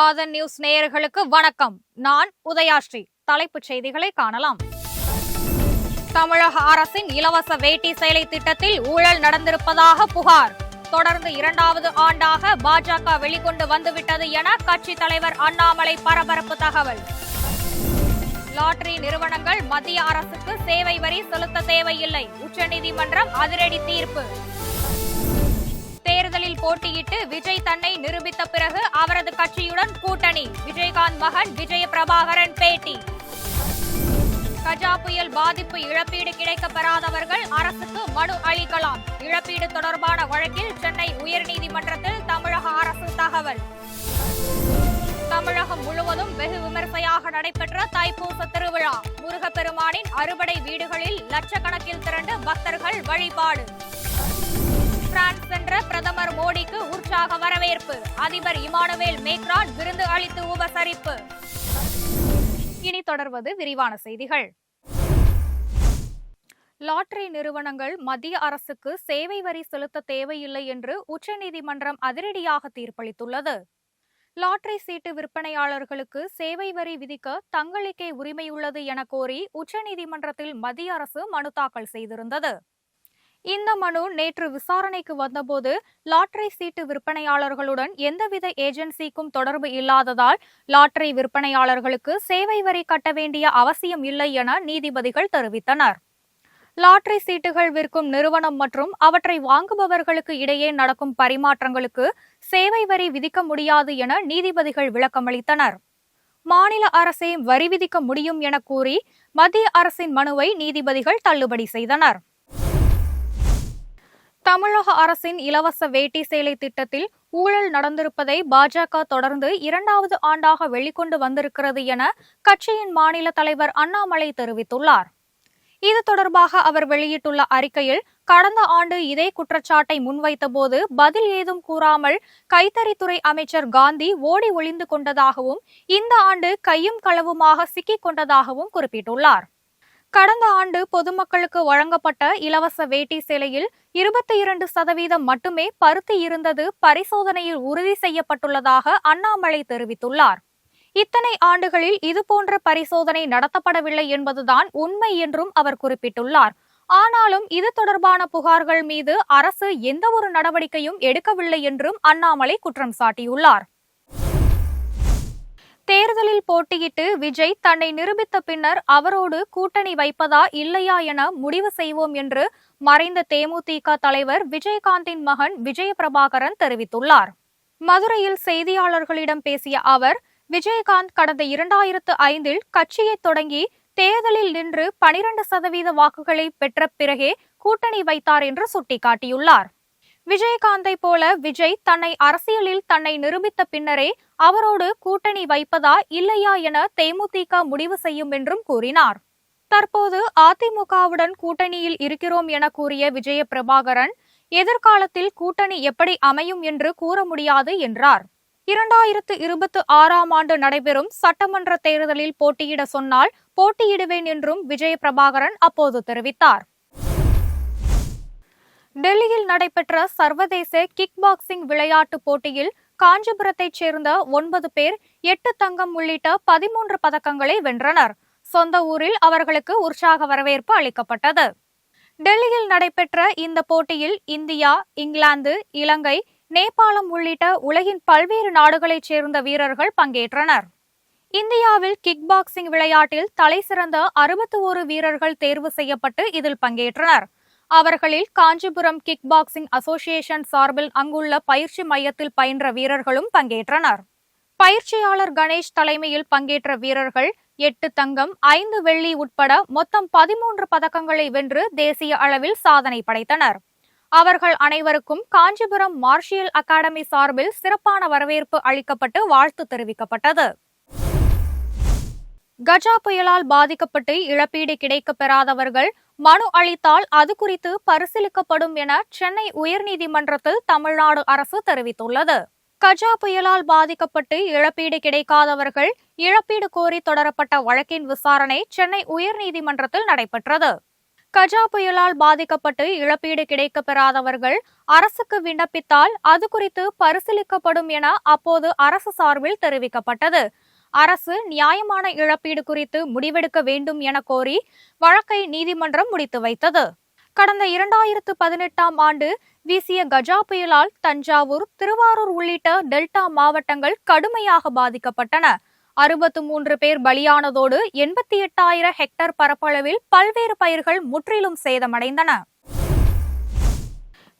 ஆதன் news நேயர்களுக்கு வணக்கம். நான் உதயாஸ்ரீ. தலைப்புச் செய்திகளை காணலாம். தமிழக அரசின் இலவச வேட்டி சேலை திட்டத்தில் ஊழல் நடந்திருப்பதாக புகார். தொடர்ந்து இரண்டாவது ஆண்டாக பாஜக வெளிக்கொண்டு வந்துவிட்டது என கட்சி தலைவர் அண்ணாமலை பரபரப்பு தகவல். லாட்டரி நிறுவனங்கள் மத்திய அரசுக்கு சேவை வரி செலுத்த தேவையில்லை, உச்சநீதிமன்றம் அதிரடி தீர்ப்பு. தேர்தலில் போட்டியிட்டு விஜய் தன்னை நிரூபித்த பிறகு அவரது கட்சியுடன் கூட்டணி, விஜயகாந்த் மகன் விஜய பிரபாகரன் பேட்டி. கஜா புயல் பாதிப்பு இழப்பீடு கிடைக்கப் பெறாதவர்கள் அரசுக்கு மனு அளிக்கலாம். இழப்பீடு தொடர்பான வழக்கில் சென்னை உயர்நீதிமன்றத்தில் தமிழக அரசு தகவல். தமிழகம் முழுவதும் வெகு விமர்சையாக நடைபெற்ற தைப்பூச திருவிழா. முருகப்பெருமானின் அறுபடை வீடுகளில் லட்சக்கணக்கில் திரண்டு பக்தர்கள் வழிபாடு. பிரான்ஸ் சென்ற பிரதமர் மோடிக்கு உற்சாக வரவேற்பு. அதிபர் இமானுவேல் மேக்ரான் விருந்து அளித்து உபசரிப்பு. இனி தொடர்வது விரிவான செய்திகள். லாட்டரி நிறுவனங்கள் மத்திய அரசுக்கு சேவை வரி செலுத்த தேவையில்லை என்று உச்சநீதிமன்றம் அதிரடியாக தீர்ப்பளித்துள்ளது. லாட்டரி சீட்டு விற்பனையாளர்களுக்கு சேவை வரி விதிக்க தங்களுக்கே உரிமையுள்ளது என கோரி உச்சநீதிமன்றத்தில் மத்திய அரசு மனு தாக்கல் செய்திருந்தது. இந்த மனு நேற்று விசாரணைக்கு வந்தபோது லாட்டரி சீட்டு விற்பனையாளர்களுடன் எந்தவித ஏஜென்சிக்கும் தொடர்பு இல்லாததால் லாட்டரி விற்பனையாளர்களுக்கு சேவை வரி கட்ட வேண்டிய அவசியம் இல்லை என நீதிபதிகள் தெரிவித்தனர். லாட்டரி சீட்டுகள் விற்கும் நிறுவனம் மற்றும் அவற்றை வாங்குபவர்களுக்கு இடையே நடக்கும் பரிமாற்றங்களுக்கு சேவை வரி விதிக்க முடியாது என நீதிபதிகள் விளக்கமளித்தனர். மாநில அரசே வரி விதிக்க முடியும் என கூறி மத்திய அரசின் மனுவை நீதிபதிகள் தள்ளுபடி செய்தனர். தமிழக அரசின் இலவச வேட்டி சேலை திட்டத்தில் ஊழல் நடந்திருப்பதை பாஜக தொடர்ந்து இரண்டாவது ஆண்டாக வெளிக்கொண்டு வந்திருக்கிறது என கட்சியின் மாநில தலைவர் அண்ணாமலை தெரிவித்துள்ளார். இது தொடர்பாக அவர் வெளியிட்டுள்ள அறிக்கையில், கடந்த ஆண்டு இதே குற்றச்சாட்டை முன்வைத்தபோது பதில் ஏதும் கூறாமல் கைத்தறித்துறை அமைச்சர் காந்தி ஓடி ஒளிந்து கொண்டதாகவும் இந்த ஆண்டு கையும் களவுமாக சிக்கிக் கொண்டதாகவும் குறிப்பிட்டுள்ளார். கடந்த ஆண்டு பொதுமக்களுக்கு வழங்கப்பட்ட இலவச வேட்டி சேலையில் 22% மட்டுமே பருத்தி இருந்தது பரிசோதனையில் உறுதி செய்யப்பட்டுள்ளதாக அண்ணாமலை தெரிவித்துள்ளார். இத்தனை ஆண்டுகளில் இதுபோன்ற பரிசோதனை நடத்தப்படவில்லை என்பதுதான் உண்மை என்றும் அவர் குறிப்பிட்டுள்ளார். ஆனாலும் இது தொடர்பான புகார்கள் மீது அரசு எந்தவொரு நடவடிக்கையும் எடுக்கவில்லை என்றும் அண்ணாமலை குற்றம் சாட்டியுள்ளார். தேர்தலில் போட்டியிட்டு விஜய் தன்னை நிரூபித்த பின்னர் அவரோடு கூட்டணி வைப்பதா இல்லையா என முடிவு செய்வோம் என்று மறைந்த தேமுதிக தலைவர் விஜயகாந்தின் மகன் விஜய பிரபாகரன் தெரிவித்துள்ளார். மதுரையில் செய்தியாளர்களிடம் பேசிய அவர், விஜயகாந்த் கடந்த 2005 கட்சியை தொடங்கி தேர்தலில் நின்று 12% வாக்குகளை பெற்ற பிறகே கூட்டணி வைத்தார் என்று சுட்டிக்காட்டியுள்ளார். விஜயகாந்தை போல விஜய் தன்னை அரசியலில் தன்னை நிரூபித்த பின்னரே அவரோடு கூட்டணி வைப்பதா இல்லையா என தேமுதிக முடிவு செய்யும் என்றும் கூறினார். தற்போது அதிமுகவுடன் கூட்டணியில் இருக்கிறோம் என கூறிய விஜய பிரபாகரன், எதிர்காலத்தில் கூட்டணி எப்படி அமையும் என்று கூற முடியாது என்றார். 2026 ஆண்டு நடைபெறும் சட்டமன்ற தேர்தலில் போட்டியிட சொன்னால் போட்டியிடுவேன் என்றும் விஜய பிரபாகரன் அப்போது தெரிவித்தார். டெல்லியில் நடைபெற்ற சர்வதேச கிக் பாக்ஸிங் விளையாட்டு போட்டியில் காஞ்சிபுரத்தைச் சேர்ந்த 9 பேர் 8 தங்கம் உள்ளிட்ட 13 பதக்கங்களை வென்றனர். சொந்த ஊரில் அவர்களுக்கு உற்சாக வரவேற்பு அளிக்கப்பட்டது. டெல்லியில் நடைபெற்ற இந்த போட்டியில் இந்தியா, இங்கிலாந்து, இலங்கை, நேபாளம் உள்ளிட்ட உலகின் பல்வேறு நாடுகளைச் சேர்ந்த வீரர்கள் பங்கேற்றனர். இந்தியாவில் கிக் பாக்ஸிங் விளையாட்டில் தலைசிறந்த 61 வீரர்கள் தேர்வு செய்யப்பட்டு இதில் பங்கேற்றனர். அவர்களில் காஞ்சிபுரம் கிக் பாக்ஸிங் அசோசியேஷன் சார்பில் அங்குள்ள பயிற்சி மையத்தில் பயின்ற வீரர்களும் பங்கேற்றனர். பயிற்சியாளர் கணேஷ் தலைமையில் பங்கேற்ற வீரர்கள் 8 தங்கம், 5 வெள்ளி உட்பட மொத்தம் 13 பதக்கங்களை வென்று தேசிய அளவில் சாதனை படைத்தனர். அவர்கள் அனைவருக்கும் காஞ்சிபுரம் மார்ஷியல் அகாடமி சார்பில் சிறப்பான வரவேற்பு அளிக்கப்பட்டு வாழ்த்து தெரிவிக்கப்பட்டது. கஜா புயலால் பாதிக்கப்பட்டு இழப்பீடு கிடைக்கப் பெறாதவர்கள் மனு அளித்தால் அது குறித்து பரிசீலிக்கப்படும் என சென்னை உயர்நீதிமன்றத்தில் தமிழ்நாடு அரசு தெரிவித்துள்ளது. கஜா புயலால் பாதிக்கப்பட்டு இழப்பீடு கிடைக்காதவர்கள் இழப்பீடு கோரி தொடரப்பட்ட வழக்கின் விசாரணை சென்னை உயர்நீதிமன்றத்தில் நடைபெற்றது. கஜா புயலால் பாதிக்கப்பட்டு இழப்பீடு கிடைக்கப் பெறாதவர்கள் அரசுக்கு விண்ணப்பித்தால் அது குறித்து பரிசீலிக்கப்படும் என அப்போது அரசு சார்பில் தெரிவிக்கப்பட்டது. அரசு நியாயமான இழப்பீடு குறித்து முடிவெடுக்க வேண்டும் என கோரி வழக்கை நீதிமன்றம் முடித்து வைத்தது. கடந்த 2018ஆம் ஆண்டு வீசிய கஜா புயலால் தஞ்சாவூர், திருவாரூர் உள்ளிட்ட டெல்டா மாவட்டங்கள் கடுமையாக பாதிக்கப்பட்டன. 63 பேர் பலியானதோடு 88,000 ஹெக்டேர் பரப்பளவில் பல்வேறு பயிர்கள் முற்றிலும் சேதமடைந்தன.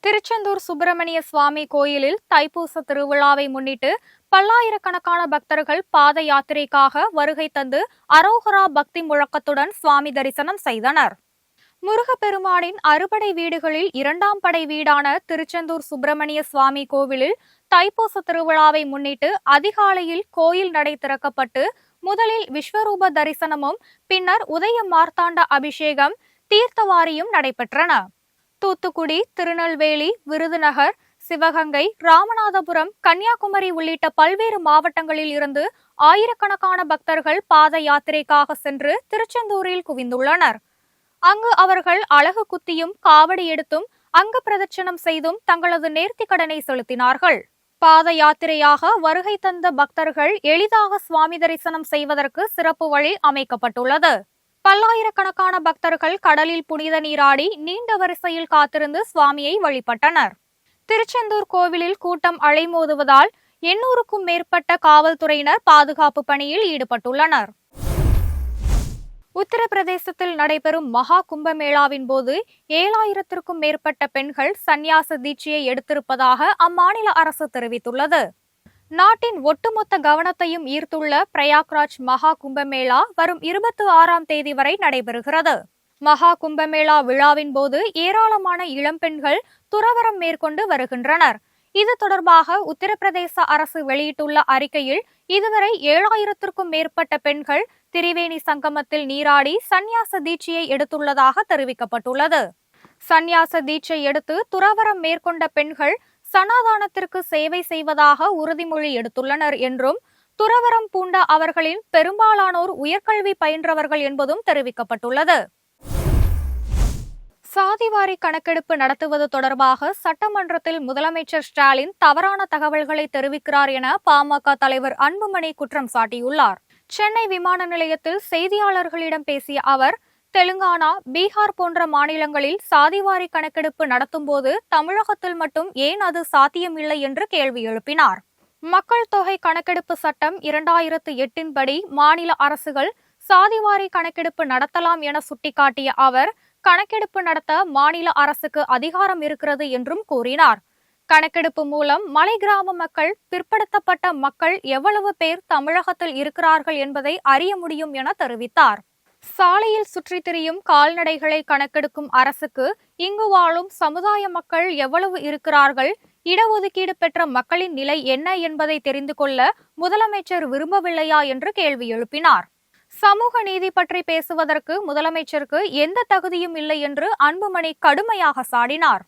திருச்செந்தூர் சுப்பிரமணிய சுவாமி கோயிலில் தைப்பூச திருவிழாவை முன்னிட்டு பல்லாயிரக்கணக்கான பக்தர்கள் பாத யாத்திரைக்காக வருகை தந்து அரோகரா பக்தி முழக்கத்துடன் சுவாமி தரிசனம் செய்தனர். முருகப்பெருமானின் அறுபடை வீடுகளில் 2ஆம் படை வீடான திருச்செந்தூர் சுப்பிரமணிய சுவாமி கோவிலில் தைப்பூச திருவிழாவை முன்னிட்டு அதிகாலையில் கோயில் நடை திறக்கப்பட்டு முதலில் விஸ்வரூப தரிசனமும் பின்னர் உதய மார்த்தாண்ட அபிஷேகம், தீர்த்தவாரியும் நடைபெற்றன. தூத்துக்குடி, திருநெல்வேலி, விருதுநகர், சிவகங்கை, ராமநாதபுரம், கன்னியாகுமரி உள்ளிட்ட பல்வேறு மாவட்டங்களில் இருந்து ஆயிரக்கணக்கான பக்தர்கள் பாத யாத்திரைக்காக சென்று திருச்செந்தூரில் குவிந்துள்ளனர். அங்கு அவர்கள் அலகு குத்தியும் காவடி எடுத்தும் அங்க பிரதட்சணம் செய்தும் தங்களது நேர்த்திக் கடனை செலுத்தினார்கள். பாத யாத்திரையாக வருகை தந்த பக்தர்கள் எளிதாக சுவாமி தரிசனம் செய்வதற்கு சிறப்பு வழி அமைக்கப்பட்டுள்ளது. பல்லாயிரக்கணக்கான பக்தர்கள் கடலில் புனித நீராடி நீண்ட வரிசையில் காத்திருந்து சுவாமியை வழிபட்டனர். திருச்செந்தூர் கோவிலில் கூட்டம் அலைமோதுவதால் 800க்கும் மேற்பட்ட காவல்துறையினர் பாதுகாப்பு பணியில் ஈடுபட்டுள்ளனர். உத்தரப்பிரதேசத்தில் நடைபெறும் மகா கும்பமேளாவின் போது 7000க்கும் மேற்பட்ட பெண்கள் சந்நியாச தீட்சையை எடுத்திருப்பதாக அம்மாநில அரசு தெரிவித்துள்ளது. நாட்டின் ஒட்டுமொத்த கவனத்தையும் ஈர்த்துள்ள பிரயாக்ராஜ் மகா கும்பமேளா வரும் 26ஆம் தேதி வரை நடைபெறுகிறது. மகா கும்பமேளா விழாவின் போது ஏராளமான இளம்பெண்கள் துறவறம் மேற்கொண்டு வருகின்றனர். இது தொடர்பாக உத்தரப்பிரதேச அரசு வெளியிட்டுள்ள அறிக்கையில் இதுவரை 7000க்கும் மேற்பட்ட பெண்கள் திரிவேணி சங்கமத்தில் நீராடி சந்நியாச தீட்சையை எடுத்துள்ளதாக தெரிவிக்கப்பட்டுள்ளது. சந்நியாச தீட்சை எடுத்து துறவறம் மேற்கொண்ட பெண்கள் சனாதானத்திற்கு சேவை செய்வதாக உறுதிமொழி எடுத்துள்ளனர் என்றும், துறவறம் பூண்ட அவர்களின் பெரும்பாலானோர் உயர்கல்வி பயின்றவர்கள் என்பதும் தெரிவிக்கப்பட்டுள்ளது. சாதிவாரி கணக்கெடுப்பு நடத்துவது தொடர்பாக சட்டமன்றத்தில் முதலமைச்சர் ஸ்டாலின் தவறான தகவல்களை தெரிவிக்கிறார் என பாமக தலைவர் அன்புமணி குற்றம் சாட்டியுள்ளார். சென்னை விமான நிலையத்தில் செய்தியாளர்களிடம் பேசிய அவர், தெலுங்கானா, பீகார் போன்ற மாநிலங்களில் சாதிவாரி கணக்கெடுப்பு நடத்தும் போது தமிழகத்தில் மட்டும் ஏன் அது சாத்தியமில்லை என்று கேள்வி எழுப்பினார். மக்கள் தொகை கணக்கெடுப்பு சட்டம் 2008 படி மாநில அரசுகள் சாதிவாரி கணக்கெடுப்பு நடத்தலாம் என சுட்டிக்காட்டிய அவர், கணக்கெடுப்பு நடத்த மாநில அரசுக்கு அதிகாரம் இருக்கிறது என்றும் கூறினார். கணக்கெடுப்பு மூலம் மலை கிராம மக்கள், பிற்படுத்தப்பட்ட மக்கள் எவ்வளவு பேர் தமிழகத்தில் இருக்கிறார்கள் என்பதை அறிய முடியும் என தெரிவித்தார். சாலையில் சுற்றித் திரியும் கால்நடைகளை கணக்கெடுக்கும் அரசுக்கு இங்கு வாழும் சமுதாய மக்கள் எவ்வளவு இருக்கிறார்கள், இடஒதுக்கீடு பெற்ற மக்களின் நிலை என்ன என்பதை தெரிந்து கொள்ள முதலமைச்சர் விரும்பவில்லையா என்று கேள்வி எழுப்பினார். சமூக நீதி பற்றி பேசுவதற்கு முதலமைச்சருக்கு எந்த தகுதியும் இல்லை என்று அன்புமணி கடுமையாக சாடினார்.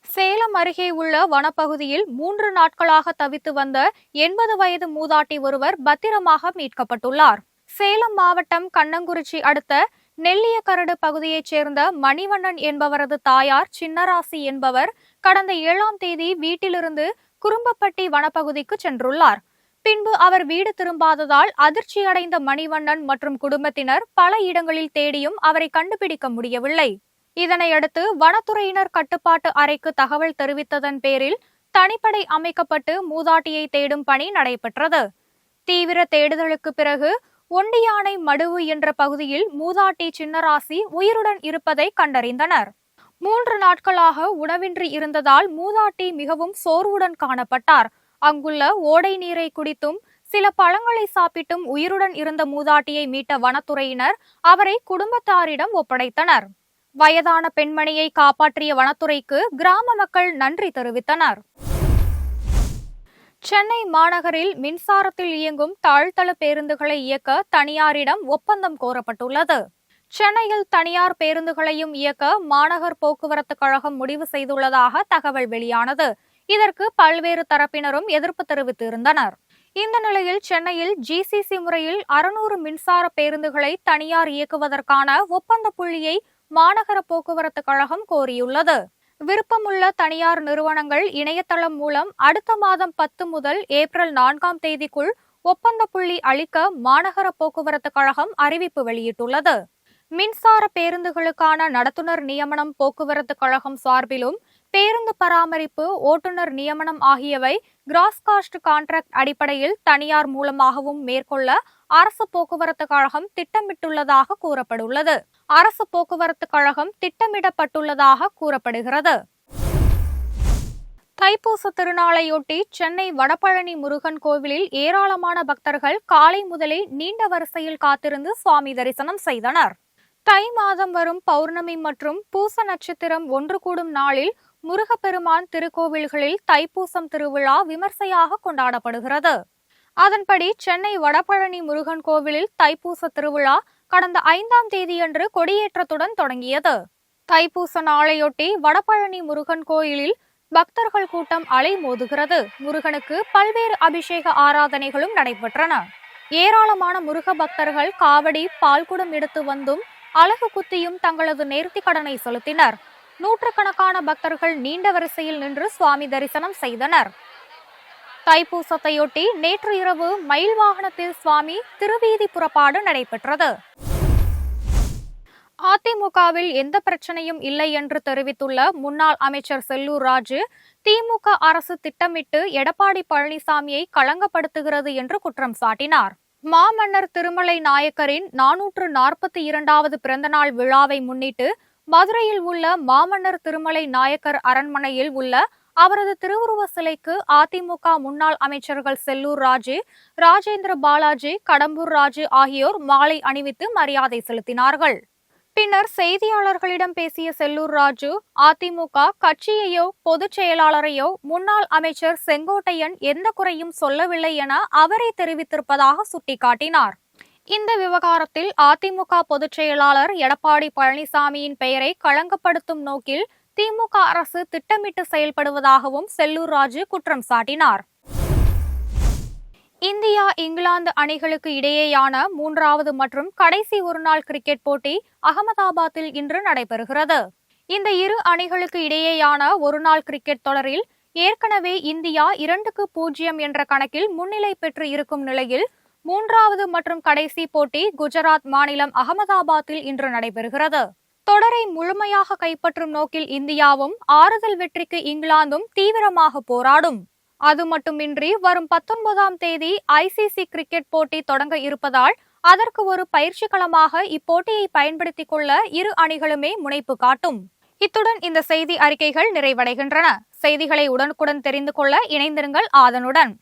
சேலம் அருகே உள்ள வனப்பகுதியில் 3 நாட்களாக தவித்து வந்த 80 வயது மூதாட்டி ஒருவர் பத்திரமாக மீட்கப்பட்டுள்ளார். சேலம் மாவட்டம் கண்ணங்குறிச்சி அடுத்த நெல்லியக்கரடு பகுதியைச் சேர்ந்த மணிவண்ணன் என்பவரது தாயார் சின்னராசி என்பவர் கடந்த 7ஆம் தேதி வீட்டிலிருந்து குறும்பப்பட்டி வனப்பகுதிக்கு சென்றுள்ளார். பின்பு அவர் வீடு திரும்பாததால் அதிர்ச்சியடைந்த மணிவண்ணன் மற்றும் குடும்பத்தினர் பல இடங்களில் தேடியும் அவரை கண்டுபிடிக்க முடியவில்லை. இதனையடுத்து வனத்துறையினர் கட்டுப்பாட்டு அறைக்கு தகவல் தெரிவித்ததன் பேரில் தனிப்படை அமைக்கப்பட்டு மூதாட்டியை தேடும் பணி நடைபெற்றது. தீவிர தேடுதலுக்கு பிறகு ஒண்டியானை மடுவு என்ற பகுதியில் மூதாட்டி சின்னராசி உயிருடன் இருப்பதை கண்டறிந்தனர். 3 நாட்களாக உணவின்றி இருந்ததால் மூதாட்டி மிகவும் சோர்வுடன் காணப்பட்டார். அங்குள்ள ஓடை நீரை குடித்தும் சில பழங்களை சாப்பிட்டும் உயிருடன் இருந்த மூதாட்டியை மீட்ட வனத்துறையினர் அவரை குடும்பத்தாரிடம் ஒப்படைத்தனர். வயதான பெண்மணியை காப்பாற்றிய வனத்துறைக்கு கிராம மக்கள் நன்றி தெரிவித்தனர். சென்னை மாநகரில் மின்சாரத்தில் இயங்கும் தாழ்தள பேருந்துகளை இயக்க தனியாரிடம் ஒப்பந்தம் கோரப்பட்டுள்ளது. சென்னையில் தனியார் பேருந்துகளையும் இயக்க மாநகர் போக்குவரத்து கழகம் முடிவு செய்துள்ளதாக தகவல் வெளியானது. இதற்கு பல்வேறு தரப்பினரும் எதிர்ப்பு தெரிவித்திருந்தனர். இந்த நிலையில் சென்னையில் ஜிசிசி முறையில் 600 மின்சார பேருந்துகளை தனியார் இயக்குவதற்கான ஒப்பந்த புள்ளியை மாநகர போக்குவரத்து கழகம் கோரியுள்ளது. விருப்பமுள்ள தனியார் நிறுவனங்கள் இணையதளம் மூலம் அடுத்த மாதம் 10 முதல் ஏப்ரல் 4ஆம் தேதிக்குள் ஒப்பந்த புள்ளி அளிக்க மாநகர போக்குவரத்து கழகம் அறிவிப்பு வெளியிட்டுள்ளது. மின்சார பேருந்துகளுக்கான நடத்துனர் நியமனம் போக்குவரத்து கழகம் சார்பிலும், பேருந்து பராமரிப்பு, ஓட்டுநர் நியமனம் ஆகியவை கிராஸ் காஸ்ட் கான்ட்ராக்ட் அடிப்படையில் தனியார் மூலமாகவும் மேற்கொள்ள அரசு போக்குவரத்து கழகம் திட்டமிட்டுள்ளதாக கூறப்பட்டுள்ளது. அரசு போக்குவரத்து கழகம் திட்டமிடப்பட்டுள்ளதாக கூறப்படுகிறது. தைப்பூச திருநாளையொட்டி சென்னை வடபழனி முருகன் கோவிலில் ஏராளமான பக்தர்கள் காலை முதலே நீண்ட வரிசையில் காத்திருந்து சுவாமி தரிசனம் செய்தனர். தை மாதம் வரும் பௌர்ணமி மற்றும் பூச நட்சத்திரம் ஒன்று கூடும் நாளில் முருகப்பெருமான் திருக்கோவில்களில் தைப்பூசம் திருவிழா விமர்சையாக கொண்டாடப்படுகிறது. அதன்படி சென்னை வடபழனி முருகன் கோவிலில் தைப்பூச திருவிழா கடந்த 5ஆம் தேதியன்று கொடியேற்றத்துடன் தொடங்கியது. தைப்பூச நாளையொட்டி வடபழனி முருகன் கோயிலில் பக்தர்கள் கூட்டம் அலைமோதுகிறது. முருகனுக்கு பல்வேறு அபிஷேக ஆராதனைகளும் நடைபெற்றன. ஏராளமான முருக பக்தர்கள் காவடி, பால்குடம் எடுத்து வந்தும் அலகு குத்தியும் தங்களது நேர்த்தி கடனை செலுத்தினர். நூற்றுக்கணக்கான பக்தர்கள் நீண்ட வரிசையில் நின்று சுவாமி தரிசனம் செய்தனர். தைப்பூசத்தையொட்டி நேற்று இரவு மயில் வாகனத்தில் சுவாமி திருவீதி புறப்பாடு நடைபெற்றது. அதிமுகவில் எந்த பிரச்சனையும் இல்லை என்று தெரிவித்துள்ள முன்னாள் அமைச்சர் செல்லூர் ராஜு, திமுக அரசு திட்டமிட்டு எடப்பாடி பழனிசாமியை களங்கப்படுத்துகிறது என்று குற்றம் சாட்டினார். மாமன்னர் திருமலை நாயக்கரின் 442வது பிறந்தநாள் விழாவை முன்னிட்டு மதுரையில் உள்ள மாமன்னர் திருமலை நாயக்கர் அரண்மனையில் உள்ள அவரது திருவுருவ சிலைக்கு அதிமுக முன்னாள் அமைச்சர்கள் செல்லூர் ராஜு, ராஜேந்திர பாலாஜி, கடம்பூர் ராஜு ஆகியோர் மாலை அணிவித்து மரியாதை செலுத்தினார்கள். பின்னர் செய்தியாளர்களிடம் பேசிய செல்லூர் ராஜு, அதிமுக கட்சியையோ பொதுச் செயலாளரையோ முன்னாள் அமைச்சர் செங்கோட்டையன் எந்த குறையும் சொல்லவில்லை என அவரே தெரிவித்திருப்பதாக சுட்டிக்காட்டினார். இந்த விவகாரத்தில் அதிமுக பொதுச் செயலாளர் எடப்பாடி பழனிசாமியின் பெயரை களங்கப்படுத்தும் நோக்கில் திமுக அரசு திட்டமிட்டு செயல்படுவதாகவும் செல்லூர் ராஜு குற்றம் சாட்டினார். இந்தியா இங்கிலாந்து அணிகளுக்கு இடையேயான 3வது மற்றும் கடைசி ஒருநாள் கிரிக்கெட் போட்டி அகமதாபாத்தில் இன்று நடைபெறுகிறது. இந்த இரு அணிகளுக்கு இடையேயான ஒருநாள் கிரிக்கெட் தொடரில் ஏற்கனவே இந்தியா 2-0 என்ற கணக்கில் முன்னிலை பெற்று இருக்கும் நிலையில் 3வது மற்றும் கடைசி போட்டி குஜராத் மாநிலம் அகமதாபாத்தில் இன்று நடைபெறுகிறது. தொடரை முழுமையாக கைப்பற்றும் நோக்கில் இந்தியாவும், ஆறுதல் வெற்றிக்கு இங்கிலாந்தும் தீவிரமாக போராடும். அது மட்டுமின்றி வரும் 19ஆம் தேதி ஐசிசி கிரிக்கெட் போட்டி தொடங்க இருப்பதால் அதற்கு ஒரு பயிற்சி களமாக இப்போட்டியை பயன்படுத்திக் கொள்ள இரு அணிகளுமே முனைப்பு காட்டும். இத்துடன் இந்த செய்தி அறிக்கைகள் நிறைவடைகின்றன. செய்திகளை உடனுக்குடன் தெரிந்து கொள்ள இணைந்திருங்கள் ஆதனுடன்.